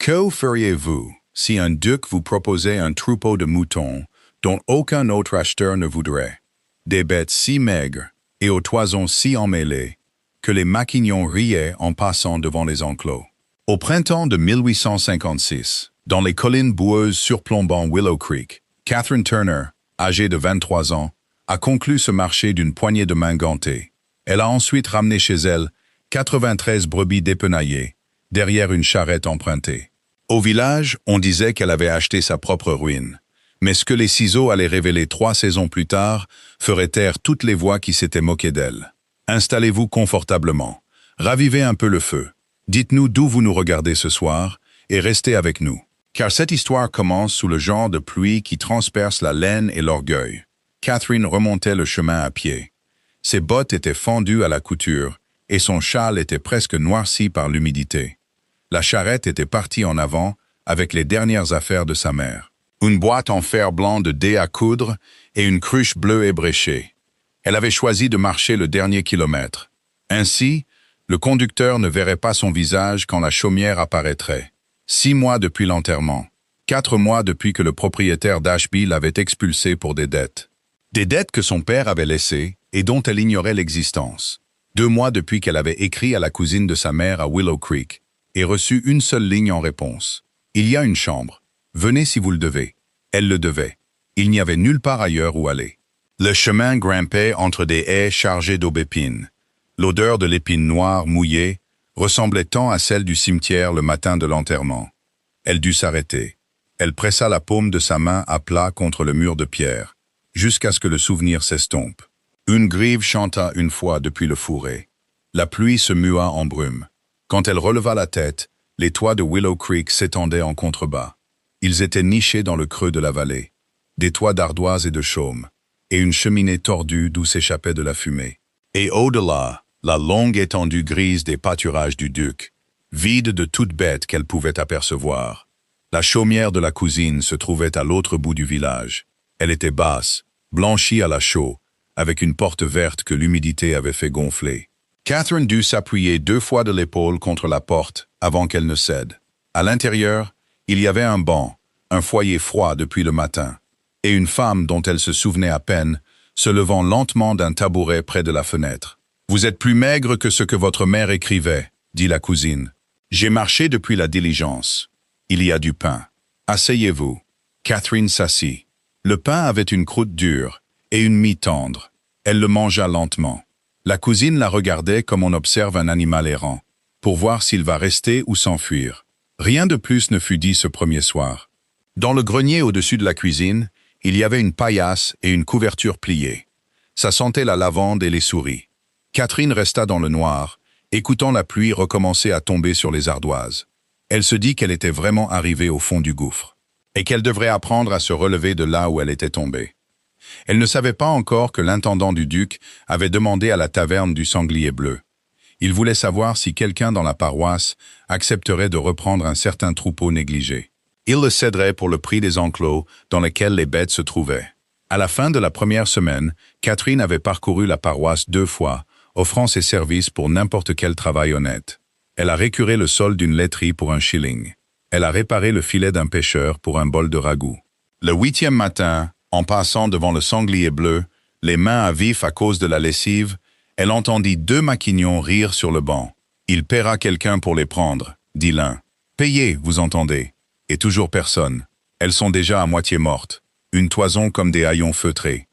Que feriez-vous si un duc vous proposait un troupeau de moutons dont aucun autre acheteur ne voudrait? Des bêtes si maigres et aux toisons si emmêlées que les maquignons riaient en passant devant les enclos. Au printemps de 1856, dans les collines boueuses surplombant Willow Creek, Catherine Turner, âgée de 23 ans, a conclu ce marché d'une poignée de main gantée. Elle a ensuite ramené chez elle 93 brebis dépenaillées, derrière une charrette empruntée. Au village, on disait qu'elle avait acheté sa propre ruine. Mais ce que les ciseaux allaient révéler 3 saisons plus tard ferait taire toutes les voix qui s'étaient moquées d'elle. Installez-vous confortablement. Ravivez un peu le feu. Dites-nous d'où vous nous regardez ce soir et restez avec nous. Car cette histoire commence sous le genre de pluie qui transperce la laine et l'orgueil. Catherine remontait le chemin à pied. Ses bottes étaient fendues à la couture et son châle était presque noirci par l'humidité. La charrette était partie en avant avec les dernières affaires de sa mère. Une boîte en fer blanc de dés à coudre et une cruche bleue ébréchée. Elle avait choisi de marcher le dernier kilomètre. Ainsi, le conducteur ne verrait pas son visage quand la chaumière apparaîtrait. 6 mois depuis l'enterrement. 4 mois depuis que le propriétaire d'Ashby l'avait expulsée pour des dettes. Des dettes que son père avait laissées et dont elle ignorait l'existence. 2 mois depuis qu'elle avait écrit à la cousine de sa mère à Willow Creek et reçu une seule ligne en réponse. Il y a une chambre. Venez si vous le devez. Elle le devait. Il n'y avait nulle part ailleurs où aller. Le chemin grimpait entre des haies chargées d'aubépines. L'odeur de l'épine noire mouillée ressemblait tant à celle du cimetière le matin de l'enterrement. Elle dut s'arrêter. Elle pressa la paume de sa main à plat contre le mur de pierre, jusqu'à ce que le souvenir s'estompe. Une grive chanta une fois depuis le fourré. La pluie se mua en brume. Quand elle releva la tête, les toits de Willow Creek s'étendaient en contrebas. Ils étaient nichés dans le creux de la vallée. Des toits d'ardoise et de chaume, et une cheminée tordue d'où s'échappait de la fumée. Et au-delà, la longue étendue grise des pâturages du duc, vide de toute bête qu'elle pouvait apercevoir. La chaumière de la cousine se trouvait à l'autre bout du village. Elle était basse, blanchie à la chaux, avec une porte verte que l'humidité avait fait gonfler. Catherine dut s'appuyer 2 fois de l'épaule contre la porte avant qu'elle ne cède. À l'intérieur, il y avait un banc, un foyer froid depuis le matin, et une femme dont elle se souvenait à peine, se levant lentement d'un tabouret près de la fenêtre. « Vous êtes plus maigre que ce que votre mère écrivait, » dit la cousine. « J'ai marché depuis la diligence. Il y a du pain. Asseyez-vous. » Catherine s'assit. Le pain avait une croûte dure et une mie tendre. Elle le mangea lentement. La cousine la regardait comme on observe un animal errant, pour voir s'il va rester ou s'enfuir. Rien de plus ne fut dit ce premier soir. Dans le grenier au-dessus de la cuisine, il y avait une paillasse et une couverture pliée. Ça sentait la lavande et les souris. Catherine resta dans le noir, écoutant la pluie recommencer à tomber sur les ardoises. Elle se dit qu'elle était vraiment arrivée au fond du gouffre, et qu'elle devrait apprendre à se relever de là où elle était tombée. Elle ne savait pas encore que l'intendant du duc avait demandé à la taverne du Sanglier Bleu. Il voulait savoir si quelqu'un dans la paroisse accepterait de reprendre un certain troupeau négligé. Il le céderait pour le prix des enclos dans lesquels les bêtes se trouvaient. À la fin de la première semaine, Catherine avait parcouru la paroisse 2 fois, offrant ses services pour n'importe quel travail honnête. Elle a récuré le sol d'une laiterie pour un shilling. Elle a réparé le filet d'un pêcheur pour un bol de ragoût. Le 8e matin, en passant devant le Sanglier Bleu, les mains à vif à cause de la lessive, elle entendit 2 maquignons rire sur le banc. « Il paiera quelqu'un pour les prendre », dit l'un. « Payez, vous entendez ?» Et toujours personne. Elles sont déjà à moitié mortes. Une toison comme des haillons feutrés.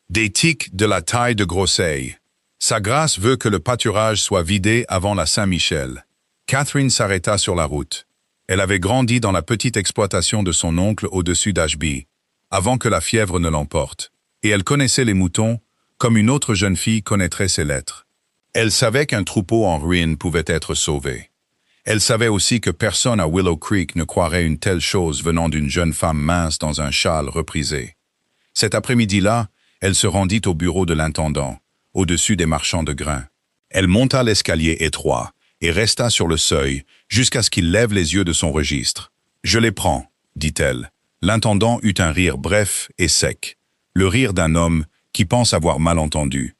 Des tiques de la taille de Grosseille. Sa grâce veut que le pâturage soit vidé avant la Saint-Michel. Catherine s'arrêta sur la route. Elle avait grandi dans la petite exploitation de son oncle au-dessus d'Ashby, avant que la fièvre ne l'emporte. Et elle connaissait les moutons, comme une autre jeune fille connaîtrait ses lettres. Elle savait qu'un troupeau en ruine pouvait être sauvé. Elle savait aussi que personne à Willow Creek ne croirait une telle chose venant d'une jeune femme mince dans un châle reprisé. Cet après-midi-là, elle se rendit au bureau de l'intendant, au-dessus des marchands de grains. Elle monta l'escalier étroit et resta sur le seuil jusqu'à ce qu'il lève les yeux de son registre. « Je les prends », dit-elle. L'intendant eut un rire bref et sec, le rire d'un homme qui pense avoir mal entendu.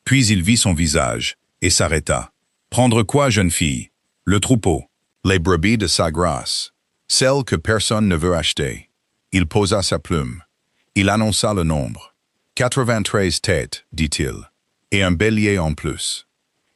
Puis il vit son visage et s'arrêta. « Prendre quoi, jeune fille ?»« Le troupeau, les brebis de sa grâce. » Celle que personne ne veut acheter. Il posa sa plume. Il annonça le nombre. 93 têtes, dit-il, et un bélier en plus.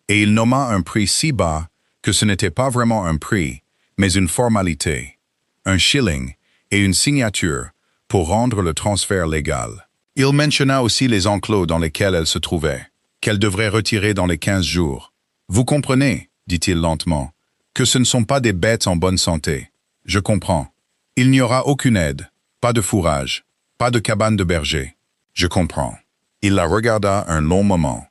Et il nomma un prix si bas que ce n'était pas vraiment un prix, mais une formalité, un shilling et une signature pour rendre le transfert légal. Il mentionna aussi les enclos dans lesquels elle se trouvait, qu'elle devrait retirer dans les 15 jours. Vous comprenez, dit-il lentement, que ce ne sont pas des bêtes en bonne santé. Je comprends. Il n'y aura aucune aide, pas de fourrage, pas de cabane de berger. Je comprends. Il la regarda un long moment,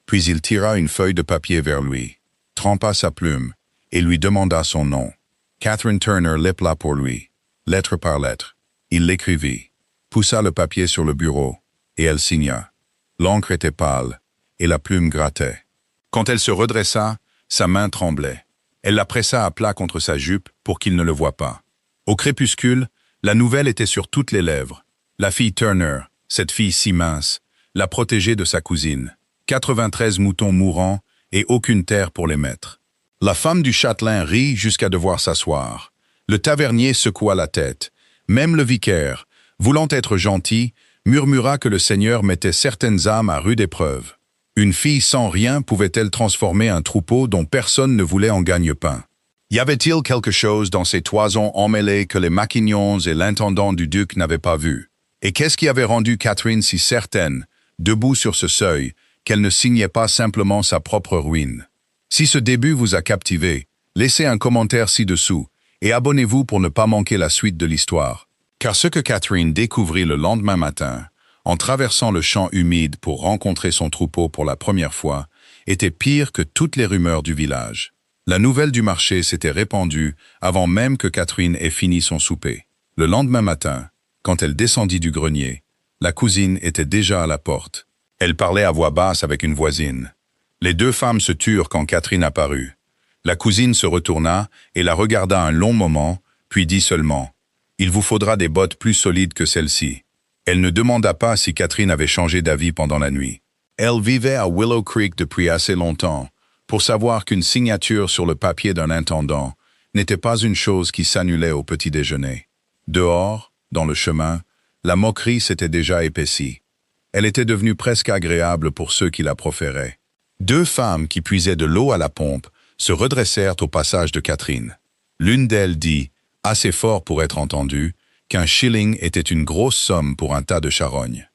puis il tira une feuille de papier vers lui, trempa sa plume et lui demanda son nom. Catherine Turner l'appela pour lui, lettre par lettre. Il l'écrivit, poussa le papier sur le bureau, et elle signa. L'encre était pâle, et la plume grattait. Quand elle se redressa, sa main tremblait. Elle la pressa à plat contre sa jupe pour qu'il ne le voie pas. Au crépuscule, la nouvelle était sur toutes les lèvres. La fille Turner, cette fille si mince, la protégée de sa cousine. 93 moutons mourants et aucune terre pour les mettre. La femme du châtelain rit jusqu'à devoir s'asseoir. Le tavernier secoua la tête. Même le vicaire, voulant être gentil, murmura que le Seigneur mettait certaines âmes à rude épreuve. Une fille sans rien pouvait-elle transformer un troupeau dont personne ne voulait en gagne-pain? Y avait-il quelque chose dans ces toisons emmêlées que les Maquignons et l'intendant du duc n'avaient pas vu? Et qu'est-ce qui avait rendu Catherine si certaine, debout sur ce seuil, qu'elle ne signait pas simplement sa propre ruine? Si ce début vous a captivé, laissez un commentaire ci-dessous et abonnez-vous pour ne pas manquer la suite de l'histoire. Car ce que Catherine découvrit le lendemain matin, en traversant le champ humide pour rencontrer son troupeau pour la première fois, était pire que toutes les rumeurs du village. La nouvelle du marché s'était répandue avant même que Catherine ait fini son souper. Le lendemain matin, quand elle descendit du grenier, la cousine était déjà à la porte. Elle parlait à voix basse avec une voisine. Les deux femmes se turent quand Catherine apparut. La cousine se retourna et la regarda un long moment, puis dit seulement « Il vous faudra des bottes plus solides que celles-ci ». Elle ne demanda pas si Catherine avait changé d'avis pendant la nuit. Elle vivait à Willow Creek depuis assez longtemps pour savoir qu'une signature sur le papier d'un intendant n'était pas une chose qui s'annulait au petit déjeuner. Dehors, dans le chemin, la moquerie s'était déjà épaissie. Elle était devenue presque agréable pour ceux qui la proféraient. Deux femmes qui puisaient de l'eau à la pompe se redressèrent au passage de Catherine. L'une d'elles dit, assez fort pour être entendue, qu'un shilling était une grosse somme pour un tas de charognes.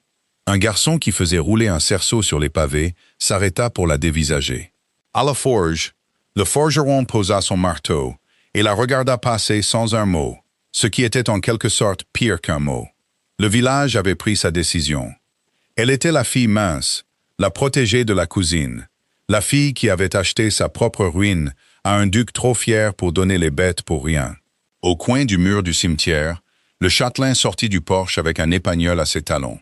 Un garçon qui faisait rouler un cerceau sur les pavés s'arrêta pour la dévisager. À la forge, le forgeron posa son marteau et la regarda passer sans un mot, ce qui était en quelque sorte pire qu'un mot. Le village avait pris sa décision. Elle était la fille mince, la protégée de la cousine, la fille qui avait acheté sa propre ruine à un duc trop fier pour donner les bêtes pour rien. Au coin du mur du cimetière, le châtelain sortit du porche avec un épagnol à ses talons.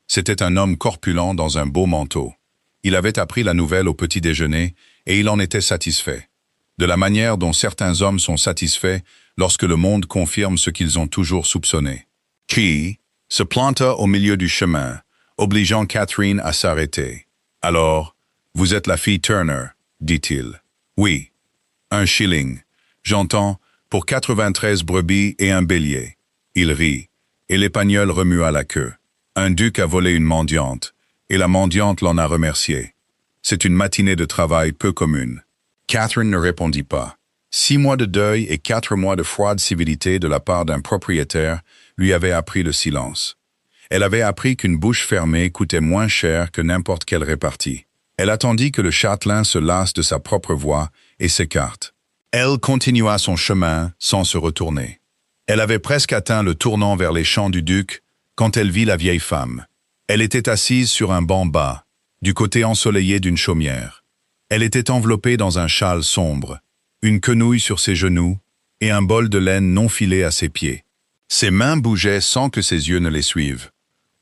C'était un homme corpulent dans un beau manteau. Il avait appris la nouvelle au petit déjeuner et il en était satisfait. De la manière dont certains hommes sont satisfaits lorsque le monde confirme ce qu'ils ont toujours soupçonné. Qui se planta au milieu du chemin, obligeant Catherine à s'arrêter. « Alors, vous êtes la fille Turner, dit-il. »« Oui. Un shilling. J'entends, pour 93 brebis et un bélier. » Il rit, et l'épagnol remua la queue. Un duc a volé une mendiante, et la mendiante l'en a remercié. C'est une matinée de travail peu commune. Catherine ne répondit pas. 6 mois de deuil et 4 mois de froide civilité de la part d'un propriétaire lui avaient appris le silence. Elle avait appris qu'une bouche fermée coûtait moins cher que n'importe quelle répartie. Elle attendit que le châtelain se lasse de sa propre voix et s'écarte. Elle continua son chemin sans se retourner. Elle avait presque atteint le tournant vers les champs du duc quand elle vit la vieille femme. Elle était assise sur un banc bas, du côté ensoleillé d'une chaumière. Elle était enveloppée dans un châle sombre, une quenouille sur ses genoux et un bol de laine non filé à ses pieds. Ses mains bougeaient sans que ses yeux ne les suivent.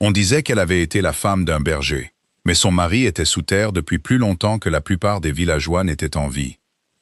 On disait qu'elle avait été la femme d'un berger, mais son mari était sous terre depuis plus longtemps que la plupart des villageois n'étaient en vie.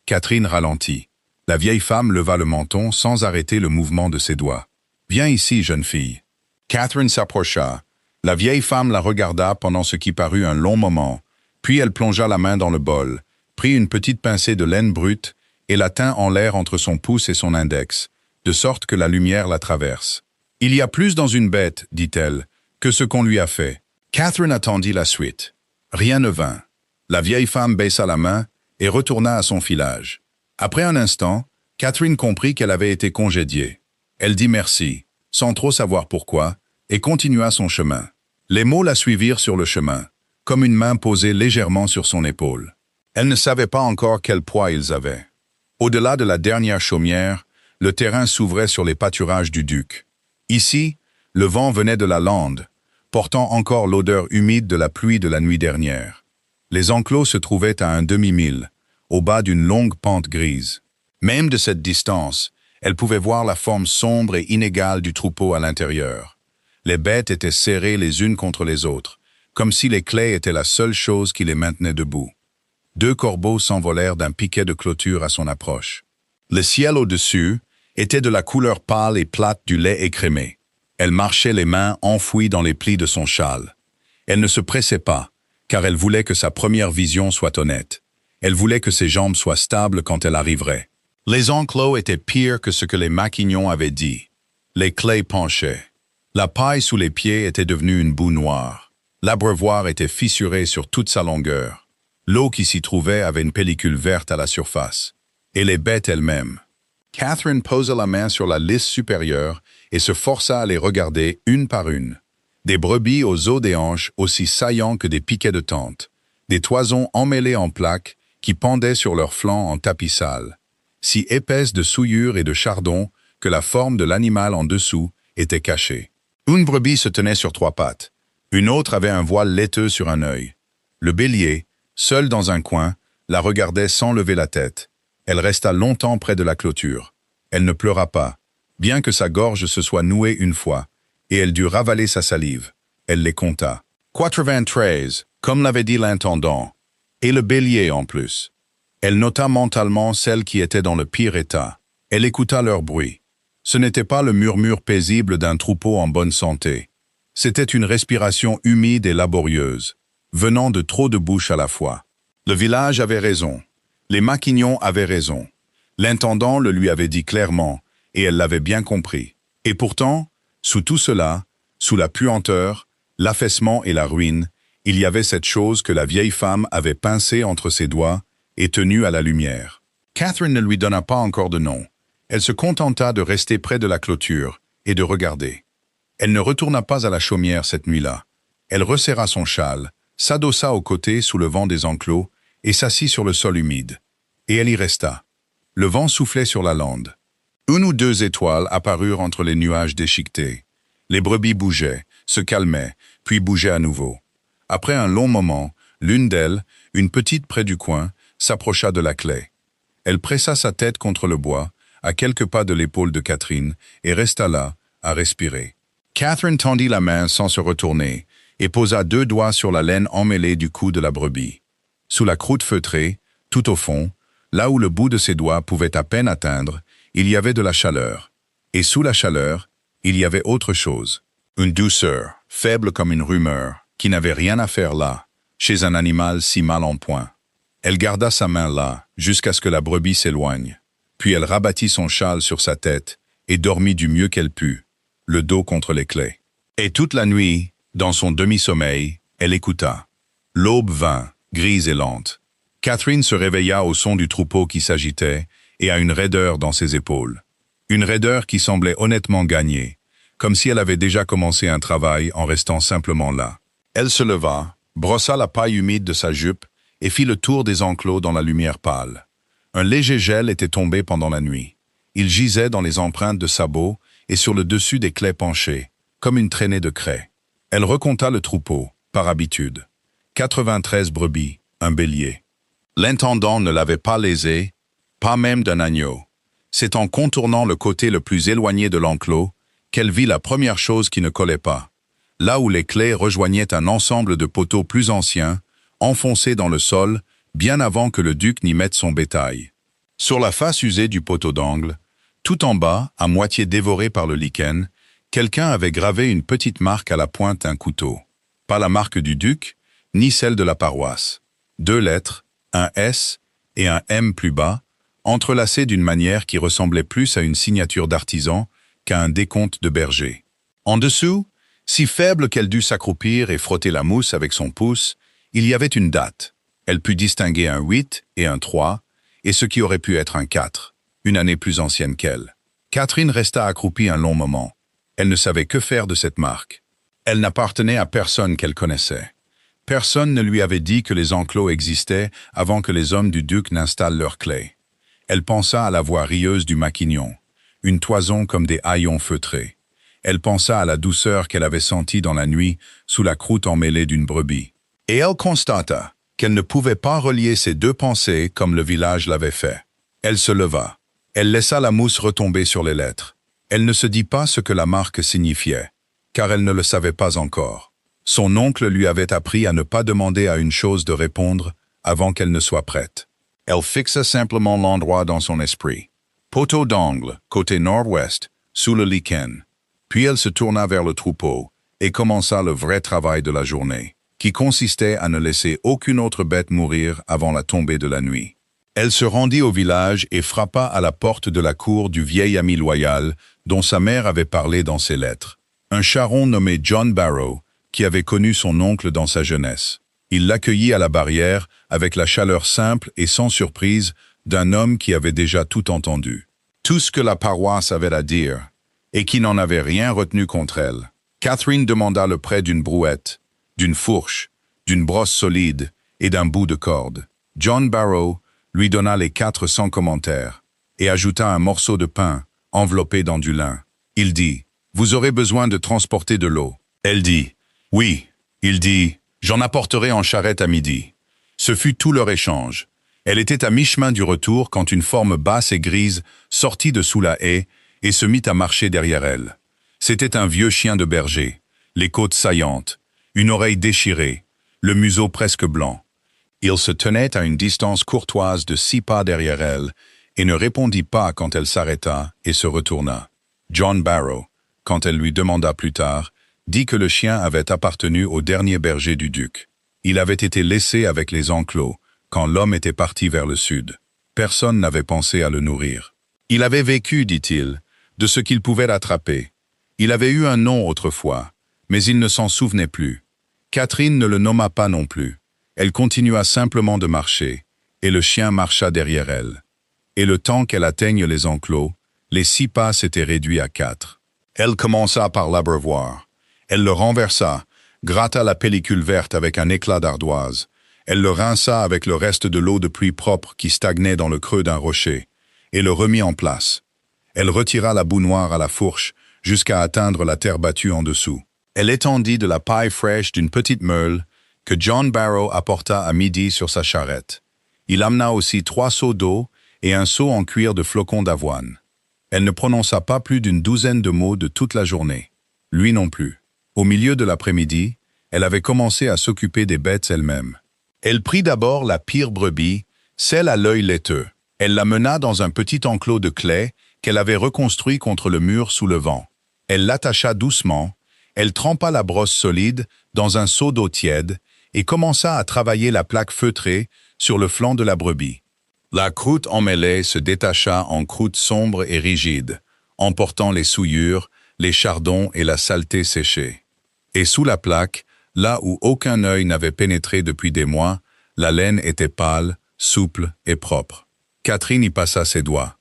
Catherine ralentit. La vieille femme leva le menton sans arrêter le mouvement de ses doigts. « Viens ici, jeune fille. » Catherine s'approcha. La vieille femme la regarda pendant ce qui parut un long moment, puis elle plongea la main dans le bol, prit une petite pincée de laine brute et la tint en l'air entre son pouce et son index, de sorte que la lumière la traverse. « Il y a plus dans une bête, dit-elle, que ce qu'on lui a fait. » Catherine attendit la suite. Rien ne vint. La vieille femme baissa la main et retourna à son filage. Après un instant, Catherine comprit qu'elle avait été congédiée. Elle dit merci, sans trop savoir pourquoi, et continua son chemin. Les mots la suivirent sur le chemin, comme une main posée légèrement sur son épaule. Elle ne savait pas encore quel poids ils avaient. Au-delà de la dernière chaumière, le terrain s'ouvrait sur les pâturages du duc. Ici, le vent venait de la lande, portant encore l'odeur humide de la pluie de la nuit dernière. Les enclos se trouvaient à un demi-mille, au bas d'une longue pente grise. Même de cette distance, elle pouvait voir la forme sombre et inégale du troupeau à l'intérieur. Les bêtes étaient serrées les unes contre les autres, comme si les claies étaient la seule chose qui les maintenait debout. 2 corbeaux s'envolèrent d'un piquet de clôture à son approche. Le ciel au-dessus était de la couleur pâle et plate du lait écrémé. Elle marchait les mains enfouies dans les plis de son châle. Elle ne se pressait pas, car elle voulait que sa première vision soit honnête. Elle voulait que ses jambes soient stables quand elle arriverait. Les enclos étaient pires que ce que les maquignons avaient dit. Les claies penchaient. La paille sous les pieds était devenue une boue noire. L'abreuvoir était fissuré sur toute sa longueur. L'eau qui s'y trouvait avait une pellicule verte à la surface. Et les bêtes elles-mêmes. Catherine posa la main sur la lisse supérieure et se força à les regarder une par une. Des brebis aux os des hanches aussi saillants que des piquets de tente. Des toisons emmêlées en plaques qui pendaient sur leurs flancs en tapis sale, si épaisses de souillure et de chardon que la forme de l'animal en dessous était cachée. Une brebis se tenait sur 3 pattes. Une autre avait un voile laiteux sur un œil. Le bélier, seul dans un coin, la regardait sans lever la tête. Elle resta longtemps près de la clôture. Elle ne pleura pas, bien que sa gorge se soit nouée une fois, et elle dut ravaler sa salive. Elle les compta. 93, comme l'avait dit l'intendant, et le bélier en plus. Elle nota mentalement celles qui étaient dans le pire état. Elle écouta leur bruit. Ce n'était pas le murmure paisible d'un troupeau en bonne santé. C'était une respiration humide et laborieuse, venant de trop de bouches à la fois. Le village avait raison. Les maquignons avaient raison. L'intendant le lui avait dit clairement, et elle l'avait bien compris. Et pourtant, sous tout cela, sous la puanteur, l'affaissement et la ruine, il y avait cette chose que la vieille femme avait pincée entre ses doigts et tenue à la lumière. Catherine ne lui donna pas encore de nom. Elle se contenta de rester près de la clôture et de regarder. Elle ne retourna pas à la chaumière cette nuit-là. Elle resserra son châle, s'adossa au côté sous le vent des enclos et s'assit sur le sol humide. Et elle y resta. Le vent soufflait sur la lande. 1 ou 2 étoiles apparurent entre les nuages déchiquetés. Les brebis bougeaient, se calmaient, puis bougeaient à nouveau. Après un long moment, l'une d'elles, une petite près du coin, s'approcha de la claie. Elle pressa sa tête contre le bois, à quelques pas de l'épaule de Catherine, et resta là, à respirer. Catherine tendit la main sans se retourner, et posa 2 doigts sur la laine emmêlée du cou de la brebis. Sous la croûte feutrée, tout au fond, là où le bout de ses doigts pouvait à peine atteindre, il y avait de la chaleur. Et sous la chaleur, il y avait autre chose. Une douceur, faible comme une rumeur, qui n'avait rien à faire là, chez un animal si mal en point. Elle garda sa main là, jusqu'à ce que la brebis s'éloigne. Puis elle rabattit son châle sur sa tête et dormit du mieux qu'elle put, le dos contre les claies. Et toute la nuit, dans son demi-sommeil, elle écouta. L'aube vint, grise et lente. Catherine se réveilla au son du troupeau qui s'agitait et à une raideur dans ses épaules. Une raideur qui semblait honnêtement gagnée, comme si elle avait déjà commencé un travail en restant simplement là. Elle se leva, brossa la paille humide de sa jupe et fit le tour des enclos dans la lumière pâle. Un léger gel était tombé pendant la nuit. Il gisait dans les empreintes de sabots et sur le dessus des claies penchées, comme une traînée de craie. Elle recompta le troupeau, par habitude. 93 brebis, un bélier. L'intendant ne l'avait pas lésé, pas même d'un agneau. C'est en contournant le côté le plus éloigné de l'enclos qu'elle vit la première chose qui ne collait pas. Là où les claies rejoignaient un ensemble de poteaux plus anciens, enfoncés dans le sol, bien avant que le duc n'y mette son bétail. Sur la face usée du poteau d'angle, tout en bas, à moitié dévoré par le lichen, quelqu'un avait gravé une petite marque à la pointe d'un couteau. Pas la marque du duc, ni celle de la paroisse. 2 lettres, un S et un M plus bas, entrelacées d'une manière qui ressemblait plus à une signature d'artisan qu'à un décompte de berger. En dessous, si faible qu'elle dut s'accroupir et frotter la mousse avec son pouce, il y avait une date. Elle put distinguer un 8 et un 3, et ce qui aurait pu être un 4, une année plus ancienne qu'elle. Catherine resta accroupie un long moment. Elle ne savait que faire de cette marque. Elle n'appartenait à personne qu'elle connaissait. Personne ne lui avait dit que les enclos existaient avant que les hommes du duc n'installent leurs clés. Elle pensa à la voix rieuse du maquignon, une toison comme des haillons feutrés. Elle pensa à la douceur qu'elle avait sentie dans la nuit sous la croûte emmêlée d'une brebis. Et elle constata qu'elle ne pouvait pas relier ces deux pensées comme le village l'avait fait. Elle se leva. Elle laissa la mousse retomber sur les lettres. Elle ne se dit pas ce que la marque signifiait, car elle ne le savait pas encore. Son oncle lui avait appris à ne pas demander à une chose de répondre avant qu'elle ne soit prête. Elle fixa simplement l'endroit dans son esprit. Poteau d'angle, côté nord-ouest, sous le lichen. Puis elle se tourna vers le troupeau et commença le vrai travail de la journée, qui consistait à ne laisser aucune autre bête mourir avant la tombée de la nuit. Elle se rendit au village et frappa à la porte de la cour du vieil ami loyal dont sa mère avait parlé dans ses lettres. Un charron nommé John Barrow, qui avait connu son oncle dans sa jeunesse. Il l'accueillit à la barrière avec la chaleur simple et sans surprise d'un homme qui avait déjà tout entendu. Tout ce que la paroisse avait à dire, et qui n'en avait rien retenu contre elle. Catherine demanda le prêt d'une brouette, d'une fourche, d'une brosse solide et d'un bout de corde. John Barrow lui donna les 4 sans commentaire et ajouta un morceau de pain enveloppé dans du lin. Il dit, « Vous aurez besoin de transporter de l'eau. » Elle dit, « Oui. » Il dit, « J'en apporterai en charrette à midi. » Ce fut tout leur échange. Elle était à mi-chemin du retour quand une forme basse et grise sortit de sous la haie et se mit à marcher derrière elle. C'était un vieux chien de berger, les côtes saillantes, une oreille déchirée, le museau presque blanc. Il se tenait à une distance courtoise de 6 pas derrière elle et ne répondit pas quand elle s'arrêta et se retourna. John Barrow, quand elle lui demanda plus tard, dit que le chien avait appartenu au dernier berger du duc. Il avait été laissé avec les enclos quand l'homme était parti vers le sud. Personne n'avait pensé à le nourrir. Il avait vécu, dit-il, de ce qu'il pouvait attraper. Il avait eu un nom autrefois, mais il ne s'en souvenait plus. Catherine ne le nomma pas non plus. Elle continua simplement de marcher, et le chien marcha derrière elle. Et le temps qu'elle atteigne les enclos, les 6 pas s'étaient réduits à 4. Elle commença par l'abreuvoir. Elle le renversa, gratta la pellicule verte avec un éclat d'ardoise. Elle le rinça avec le reste de l'eau de pluie propre qui stagnait dans le creux d'un rocher, et le remit en place. Elle retira la boue noire à la fourche jusqu'à atteindre la terre battue en dessous. Elle étendit de la paille fraîche d'une petite meule que John Barrow apporta à midi sur sa charrette. Il amena aussi 3 seaux d'eau et un seau en cuir de flocons d'avoine. Elle ne prononça pas plus d'une douzaine de mots de toute la journée. Lui non plus. Au milieu de l'après-midi, elle avait commencé à s'occuper des bêtes elle-même. Elle prit d'abord la pire brebis, celle à l'œil laiteux. Elle la mena dans un petit enclos de clay qu'elle avait reconstruit contre le mur sous le vent. Elle l'attacha doucement, elle trempa la brosse solide dans un seau d'eau tiède et commença à travailler la plaque feutrée sur le flanc de la brebis. La croûte emmêlée se détacha en croûte sombre et rigide, emportant les souillures, les chardons et la saleté séchée. Et sous la plaque, là où aucun œil n'avait pénétré depuis des mois, la laine était pâle, souple et propre. Catherine y passa ses doigts.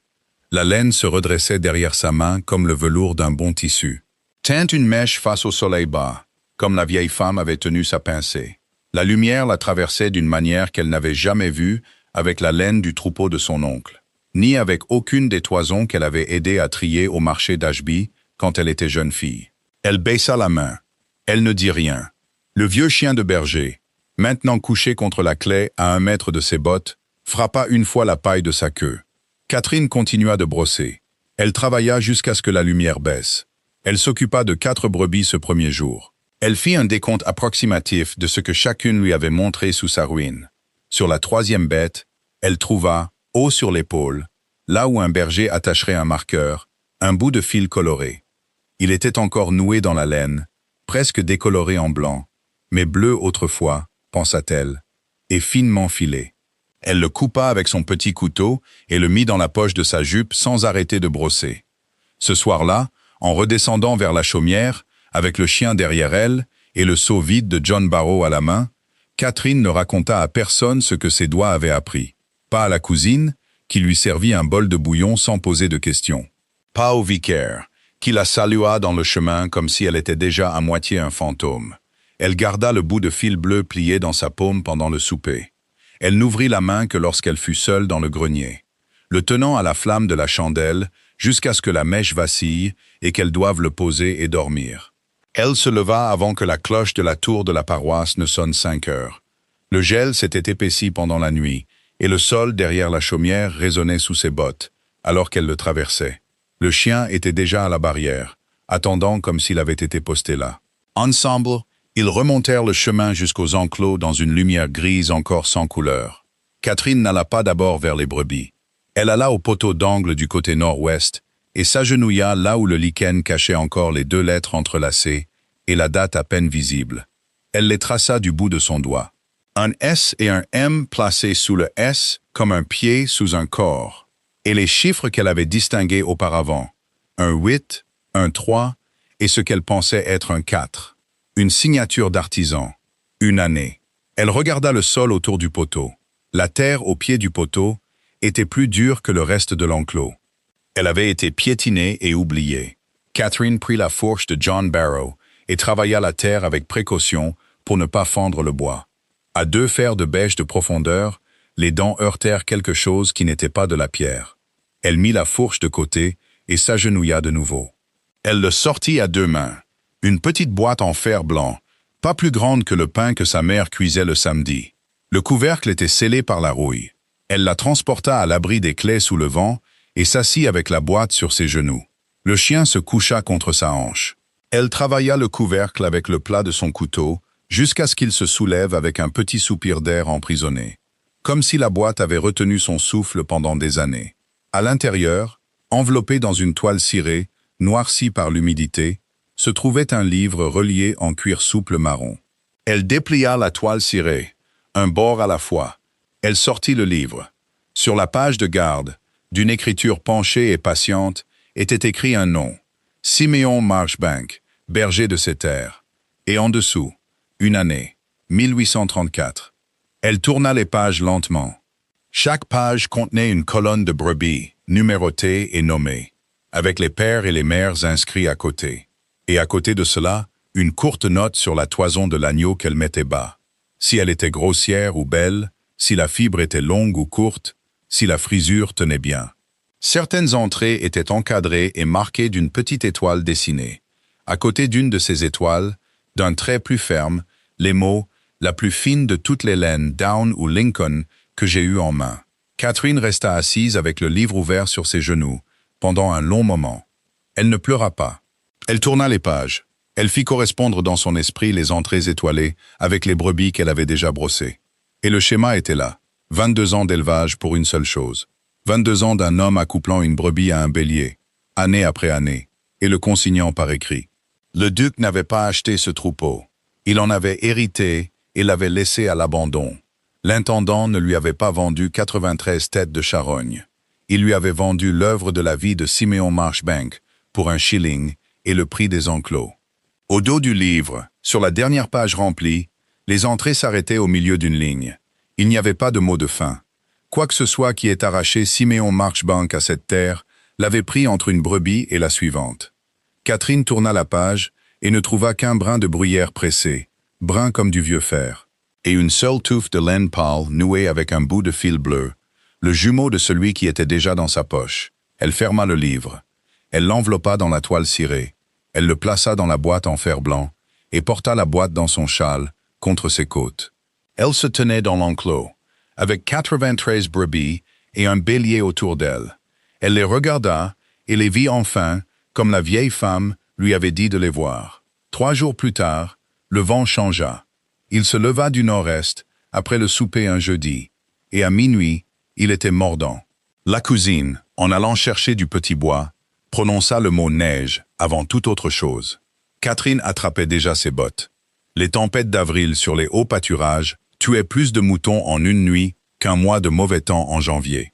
La laine se redressait derrière sa main comme le velours d'un bon tissu. Tint une mèche face au soleil bas, comme la vieille femme avait tenu sa pincée. La lumière la traversait d'une manière qu'elle n'avait jamais vue avec la laine du troupeau de son oncle, ni avec aucune des toisons qu'elle avait aidé à trier au marché d'Ashby quand elle était jeune fille. Elle baissa la main. Elle ne dit rien. Le vieux chien de berger, maintenant couché contre la claie à 1 mètre de ses bottes, frappa une fois la paille de sa queue. Catherine continua de brosser. Elle travailla jusqu'à ce que la lumière baisse. Elle s'occupa de 4 brebis ce premier jour. Elle fit un décompte approximatif de ce que chacune lui avait montré sous sa ruine. Sur la 3e bête, elle trouva, haut sur l'épaule, là où un berger attacherait un marqueur, un bout de fil coloré. Il était encore noué dans la laine, presque décoloré en blanc, mais bleu autrefois, pensa-t-elle, et finement filé. Elle le coupa avec son petit couteau et le mit dans la poche de sa jupe sans arrêter de brosser. Ce soir-là, en redescendant vers la chaumière, avec le chien derrière elle et le seau vide de John Barrow à la main, Catherine ne raconta à personne ce que ses doigts avaient appris. Pas à la cousine, qui lui servit un bol de bouillon sans poser de questions. Pas au vicaire, qui la salua dans le chemin comme si elle était déjà à moitié un fantôme. Elle garda le bout de fil bleu plié dans sa paume pendant le souper. Elle n'ouvrit la main que lorsqu'elle fut seule dans le grenier, le tenant à la flamme de la chandelle jusqu'à ce que la mèche vacille et qu'elle doive le poser et dormir. Elle se leva avant que la cloche de la tour de la paroisse ne sonne 5 heures. Le gel s'était épaissi pendant la nuit, et le sol derrière la chaumière résonnait sous ses bottes, alors qu'elle le traversait. Le chien était déjà à la barrière, attendant comme s'il avait été posté là. Ensemble, ils remontèrent le chemin jusqu'aux enclos dans une lumière grise encore sans couleur. Catherine n'alla pas d'abord vers les brebis. Elle alla au poteau d'angle du côté nord-ouest et s'agenouilla là où le lichen cachait encore les 2 lettres entrelacées et la date à peine visible. Elle les traça du bout de son doigt. Un S et un M placés sous le S comme un pied sous un corps, et les chiffres qu'elle avait distingués auparavant, un 8, un 3 et ce qu'elle pensait être un 4. Une signature d'artisan, une année. Elle regarda le sol autour du poteau. La terre au pied du poteau était plus dure que le reste de l'enclos. Elle avait été piétinée et oubliée. Catherine prit la fourche de John Barrow et travailla la terre avec précaution pour ne pas fendre le bois. À 2 fers de bêche de profondeur, les dents heurtèrent quelque chose qui n'était pas de la pierre. Elle mit la fourche de côté et s'agenouilla de nouveau. Elle le sortit à 2 mains. Une petite boîte en fer blanc, pas plus grande que le pain que sa mère cuisait le samedi. Le couvercle était scellé par la rouille. Elle la transporta à l'abri des clés sous le vent et s'assit avec la boîte sur ses genoux. Le chien se coucha contre sa hanche. Elle travailla le couvercle avec le plat de son couteau jusqu'à ce qu'il se soulève avec un petit soupir d'air emprisonné, comme si la boîte avait retenu son souffle pendant des années. À l'intérieur, enveloppé dans une toile cirée, noircie par l'humidité, se trouvait un livre relié en cuir souple marron. Elle déplia la toile cirée, un bord à la fois. Elle sortit le livre. Sur la page de garde, d'une écriture penchée et patiente, était écrit un nom, Siméon Marchbank, berger de ces terres. Et en dessous, une année, 1834. Elle tourna les pages lentement. Chaque page contenait une colonne de brebis, numérotée et nommée, avec les pères et les mères inscrits à côté. Et à côté de cela, une courte note sur la toison de l'agneau qu'elle mettait bas. Si elle était grossière ou belle, si la fibre était longue ou courte, si la frisure tenait bien. Certaines entrées étaient encadrées et marquées d'une petite étoile dessinée. À côté d'une de ces étoiles, d'un trait plus ferme, les mots « la plus fine de toutes les laines, Down ou Lincoln » que j'ai eu en main. Catherine resta assise avec le livre ouvert sur ses genoux, pendant un long moment. Elle ne pleura pas. Elle tourna les pages. Elle fit correspondre dans son esprit les entrées étoilées avec les brebis qu'elle avait déjà brossées. Et le schéma était là. 22 ans d'élevage pour une seule chose. 22 ans d'un homme accouplant une brebis à un bélier, année après année, et le consignant par écrit. Le duc n'avait pas acheté ce troupeau. Il en avait hérité et l'avait laissé à l'abandon. L'intendant ne lui avait pas vendu 93 têtes de charogne. Il lui avait vendu l'œuvre de la vie de Siméon Marchbank pour un shilling et le prix des enclos. Au dos du livre, sur la dernière page remplie, les entrées s'arrêtaient au milieu d'une ligne. Il n'y avait pas de mot de fin. Quoi que ce soit qui ait arraché Siméon Marchbank à cette terre l'avait pris entre une brebis et la suivante. Catherine tourna la page et ne trouva qu'un brin de bruyère pressé, brun comme du vieux fer, et une seule touffe de laine pâle nouée avec un bout de fil bleu, le jumeau de celui qui était déjà dans sa poche. Elle ferma le livre. Elle l'enveloppa dans la toile cirée. Elle le plaça dans la boîte en fer blanc et porta la boîte dans son châle, contre ses côtes. Elle se tenait dans l'enclos, avec 93 brebis et un bélier autour d'elle. Elle les regarda et les vit enfin, comme la vieille femme lui avait dit de les voir. 3 jours plus tard, le vent changea. Il se leva du nord-est, après le souper un jeudi, et à minuit, il était mordant. La cousine, en allant chercher du petit bois, prononça le mot neige avant toute autre chose. Catherine attrapait déjà ses bottes. Les tempêtes d'avril sur les hauts pâturages tuaient plus de moutons en une nuit qu'un mois de mauvais temps en janvier.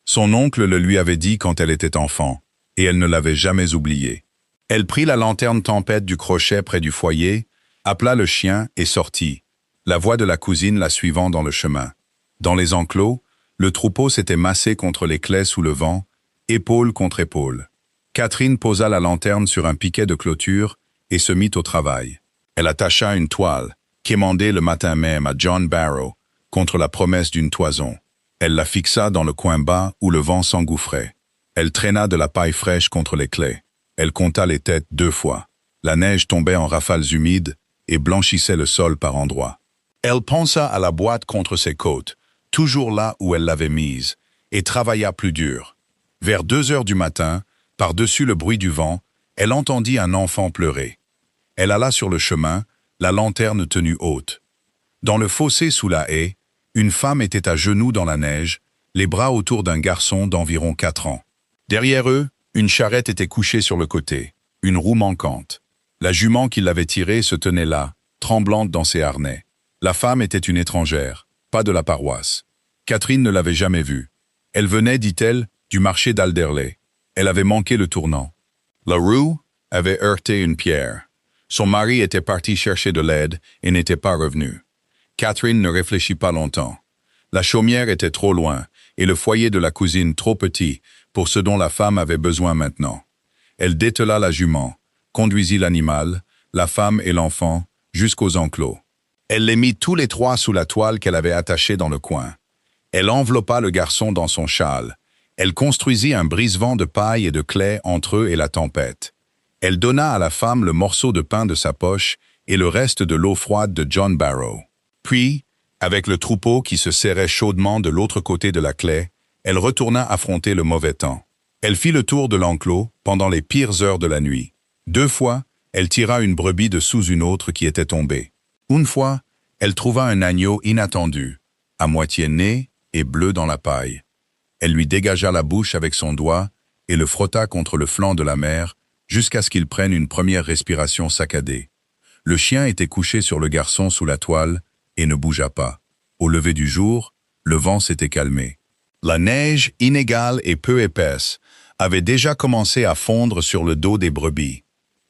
Son oncle le lui avait dit quand elle était enfant, et elle ne l'avait jamais oublié. Elle prit la lanterne tempête du crochet près du foyer, appela le chien et sortit, la voix de la cousine la suivant dans le chemin. Dans les enclos, le troupeau s'était massé contre les claies sous le vent, épaule contre épaule. Catherine posa la lanterne sur un piquet de clôture et se mit au travail. Elle attacha une toile, quémandée le matin même à John Barrow, contre la promesse d'une toison. Elle la fixa dans le coin bas où le vent s'engouffrait. Elle traîna de la paille fraîche contre les claies. Elle compta les têtes 2 fois. La neige tombait en rafales humides et blanchissait le sol par endroits. Elle pensa à la boîte contre ses côtes, toujours là où elle l'avait mise, et travailla plus dur. Vers 2 heures du matin, par-dessus le bruit du vent, elle entendit un enfant pleurer. Elle alla sur le chemin, la lanterne tenue haute. Dans le fossé sous la haie, une femme était à genoux dans la neige, les bras autour d'un garçon d'environ 4 ans. Derrière eux, une charrette était couchée sur le côté, une roue manquante. La jument qui l'avait tirée se tenait là, tremblante dans ses harnais. La femme était une étrangère, pas de la paroisse. Catherine ne l'avait jamais vue. Elle venait, dit-elle, du marché d'Alderley. Elle avait manqué le tournant. La roue avait heurté une pierre. Son mari était parti chercher de l'aide et n'était pas revenu. Catherine ne réfléchit pas longtemps. La chaumière était trop loin et le foyer de la cousine trop petit pour ce dont la femme avait besoin maintenant. Elle détela la jument, conduisit l'animal, la femme et l'enfant, jusqu'aux enclos. Elle les mit tous les 3 sous la toile qu'elle avait attachée dans le coin. Elle enveloppa le garçon dans son châle. Elle construisit un brise-vent de paille et de claies entre eux et la tempête. Elle donna à la femme le morceau de pain de sa poche et le reste de l'eau froide de John Barrow. Puis, avec le troupeau qui se serrait chaudement de l'autre côté de la claie, elle retourna affronter le mauvais temps. Elle fit le tour de l'enclos pendant les pires heures de la nuit. 2 fois, elle tira une brebis de sous une autre qui était tombée. Une fois, elle trouva un agneau inattendu, à moitié né et bleu dans la paille. Elle lui dégagea la bouche avec son doigt et le frotta contre le flanc de la mère jusqu'à ce qu'il prenne une première respiration saccadée. Le chien était couché sur le garçon sous la toile et ne bougea pas. Au lever du jour, le vent s'était calmé. La neige, inégale et peu épaisse, avait déjà commencé à fondre sur le dos des brebis.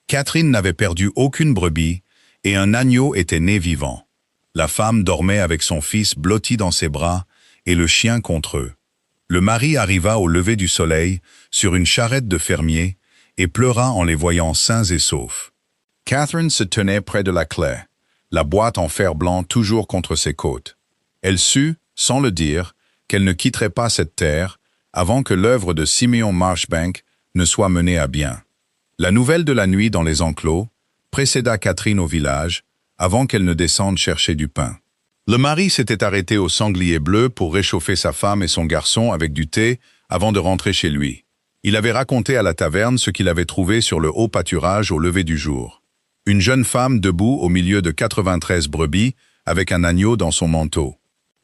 Catherine n'avait perdu aucune brebis et un agneau était né vivant. La femme dormait avec son fils blotti dans ses bras et le chien contre eux. Le mari arriva au lever du soleil sur une charrette de fermier et pleura en les voyant sains et saufs. Catherine se tenait près de la claie, la boîte en fer blanc toujours contre ses côtes. Elle sut, sans le dire, qu'elle ne quitterait pas cette terre avant que l'œuvre de Simeon Marchbank ne soit menée à bien. La nouvelle de la nuit dans les enclos précéda Catherine au village avant qu'elle ne descende chercher du pain. Le mari s'était arrêté au Sanglier Bleu pour réchauffer sa femme et son garçon avec du thé avant de rentrer chez lui. Il avait raconté à la taverne ce qu'il avait trouvé sur le haut pâturage au lever du jour. Une jeune femme debout au milieu de 93 brebis avec un agneau dans son manteau.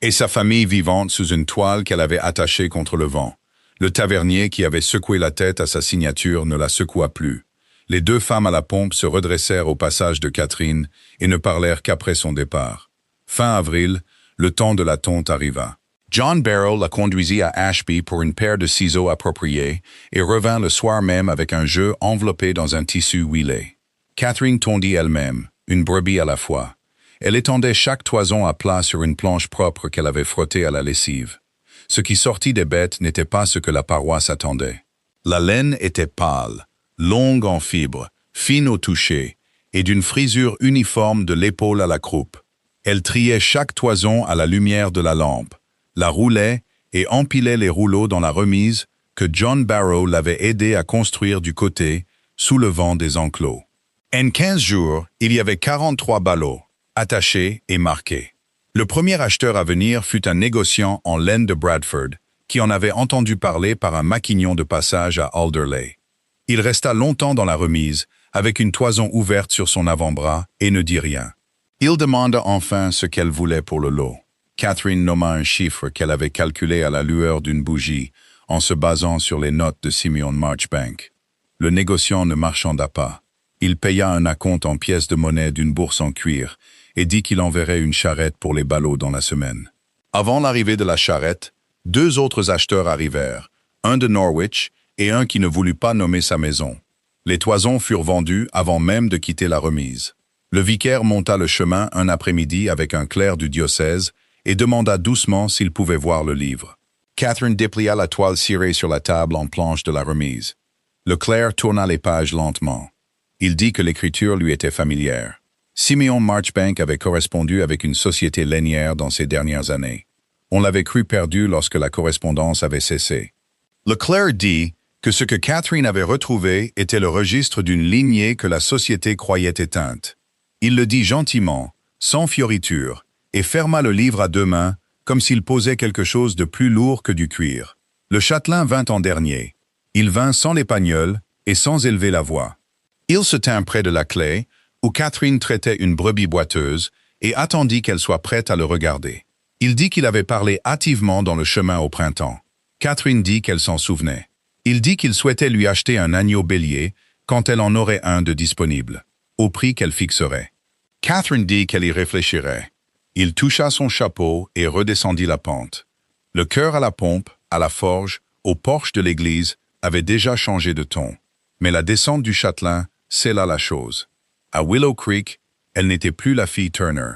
Et sa famille vivante sous une toile qu'elle avait attachée contre le vent. Le tavernier qui avait secoué la tête à sa signature ne la secoua plus. Les 2 femmes à la pompe se redressèrent au passage de Catherine et ne parlèrent qu'après son départ. Fin avril, le temps de la tonte arriva. John Barrow la conduisit à Ashby pour une paire de ciseaux appropriés et revint le soir même avec un jeu enveloppé dans un tissu huilé. Catherine tondit elle-même, une brebis à la fois. Elle étendait chaque toison à plat sur une planche propre qu'elle avait frottée à la lessive. Ce qui sortit des bêtes n'était pas ce que la paroisse attendait. La laine était pâle, longue en fibres, fine au toucher, et d'une frisure uniforme de l'épaule à la croupe. Elle triait chaque toison à la lumière de la lampe, la roulait et empilait les rouleaux dans la remise que John Barrow l'avait aidé à construire du côté, sous le vent des enclos. En 15 jours, il y avait 43 ballots, attachés et marqués. Le premier acheteur à venir fut un négociant en laine de Bradford, qui en avait entendu parler par un maquignon de passage à Alderley. Il resta longtemps dans la remise, avec une toison ouverte sur son avant-bras, et ne dit rien. Il demanda enfin ce qu'elle voulait pour le lot. Catherine nomma un chiffre qu'elle avait calculé à la lueur d'une bougie, en se basant sur les notes de Simeon Marchbank. Le négociant ne marchanda pas. Il paya un acompte en pièces de monnaie d'une bourse en cuir et dit qu'il enverrait une charrette pour les ballots dans la semaine. Avant l'arrivée de la charrette, 2 autres acheteurs arrivèrent, un de Norwich et un qui ne voulut pas nommer sa maison. Les toisons furent vendues avant même de quitter la remise. Le vicaire monta le chemin un après-midi avec un clerc du diocèse et demanda doucement s'il pouvait voir le livre. Catherine déplia la toile cirée sur la table en planche de la remise. Le clerc tourna les pages lentement. Il dit que l'écriture lui était familière. Simeon Marchbank avait correspondu avec une société lainière dans ces dernières années. On l'avait cru perdu lorsque la correspondance avait cessé. Le clerc dit que ce que Catherine avait retrouvé était le registre d'une lignée que la société croyait éteinte. Il le dit gentiment, sans fioriture, et ferma le livre à 2 mains, comme s'il posait quelque chose de plus lourd que du cuir. Le châtelain vint en dernier. Il vint sans les pagnolles et sans élever la voix. Il se tint près de la clé, où Catherine traitait une brebis boiteuse, et attendit qu'elle soit prête à le regarder. Il dit qu'il avait parlé hâtivement dans le chemin au printemps. Catherine dit qu'elle s'en souvenait. Il dit qu'il souhaitait lui acheter un agneau bélier quand elle en aurait un de disponible, au prix qu'elle fixerait. Catherine dit qu'elle y réfléchirait. Il toucha son chapeau et redescendit la pente. Le cœur à la pompe, à la forge, au porche de l'église, avait déjà changé de ton. Mais la descente du châtelain scella la chose. À Willow Creek, elle n'était plus la fille Turner.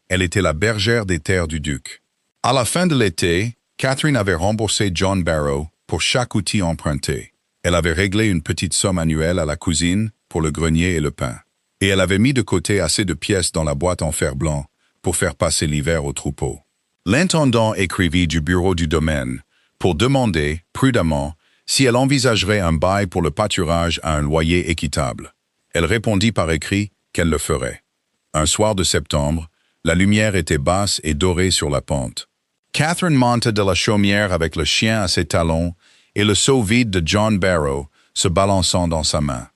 Elle était la bergère des terres du duc. À la fin de l'été, Catherine avait remboursé John Barrow pour chaque outil emprunté. Elle avait réglé une petite somme annuelle à la cousine pour le grenier et le pain. Et elle avait mis de côté assez de pièces dans la boîte en fer blanc pour faire passer l'hiver au troupeau. L'intendant écrivit du bureau du domaine pour demander, prudemment, si elle envisagerait un bail pour le pâturage à un loyer équitable. Elle répondit par écrit qu'elle le ferait. Un soir de septembre, la lumière était basse et dorée sur la pente. Catherine monta de la chaumière avec le chien à ses talons et le seau vide de John Barrow se balançant dans sa main.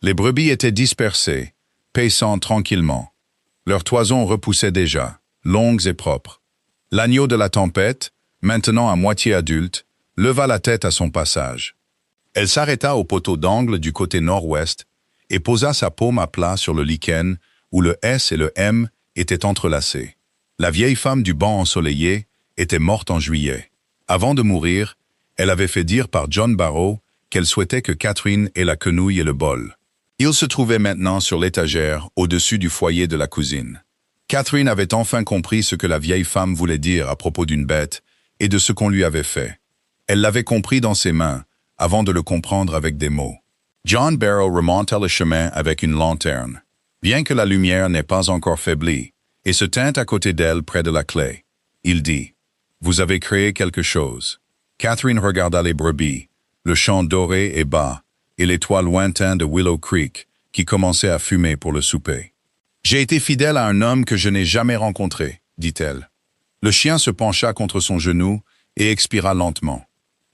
Les brebis étaient dispersées, paissant tranquillement. Leurs toisons repoussaient déjà, longues et propres. L'agneau de la tempête, maintenant à moitié adulte, leva la tête à son passage. Elle s'arrêta au poteau d'angle du côté nord-ouest et posa sa paume à plat sur le lichen où le S et le M étaient entrelacés. La vieille femme du banc ensoleillé était morte en juillet. Avant de mourir, elle avait fait dire par John Barrow qu'elle souhaitait que Catherine ait la quenouille et le bol. Il se trouvait maintenant sur l'étagère au-dessus du foyer de la cousine. Catherine avait enfin compris ce que la vieille femme voulait dire à propos d'une bête et de ce qu'on lui avait fait. Elle l'avait compris dans ses mains, avant de le comprendre avec des mots. John Barrow remonta le chemin avec une lanterne, bien que la lumière n'ait pas encore faibli, et se tint à côté d'elle près de la clé. Il dit, « Vous avez créé quelque chose. » Catherine regarda les brebis, le champ doré et bas, et les toits lointains de Willow Creek, qui commençaient à fumer pour le souper. « J'ai été fidèle à un homme que je n'ai jamais rencontré, » dit-elle. Le chien se pencha contre son genou et expira lentement.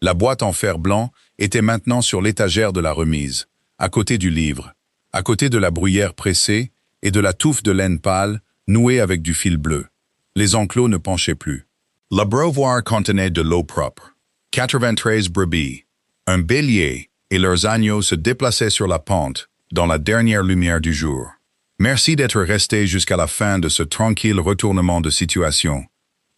La boîte en fer blanc était maintenant sur l'étagère de la remise, à côté du livre, à côté de la bruyère pressée et de la touffe de laine pâle nouée avec du fil bleu. Les enclos ne penchaient plus. L'abreuvoir contenait de l'eau propre. 93 brebis, un bélier et leurs agneaux se déplaçaient sur la pente dans la dernière lumière du jour. Merci d'être resté jusqu'à la fin de ce tranquille retournement de situation.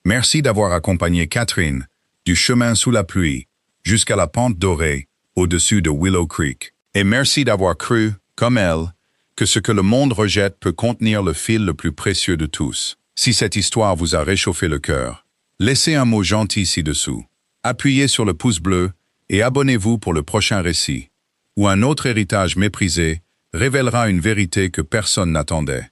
Merci d'avoir accompagné Catherine du chemin sous la pluie jusqu'à la pente dorée au-dessus de Willow Creek. Et merci d'avoir cru, comme elle, que ce que le monde rejette peut contenir le fil le plus précieux de tous. Si cette histoire vous a réchauffé le cœur, laissez un mot gentil ci-dessous. Appuyez sur le pouce bleu et abonnez-vous pour le prochain récit, où un autre héritage méprisé révélera une vérité que personne n'attendait.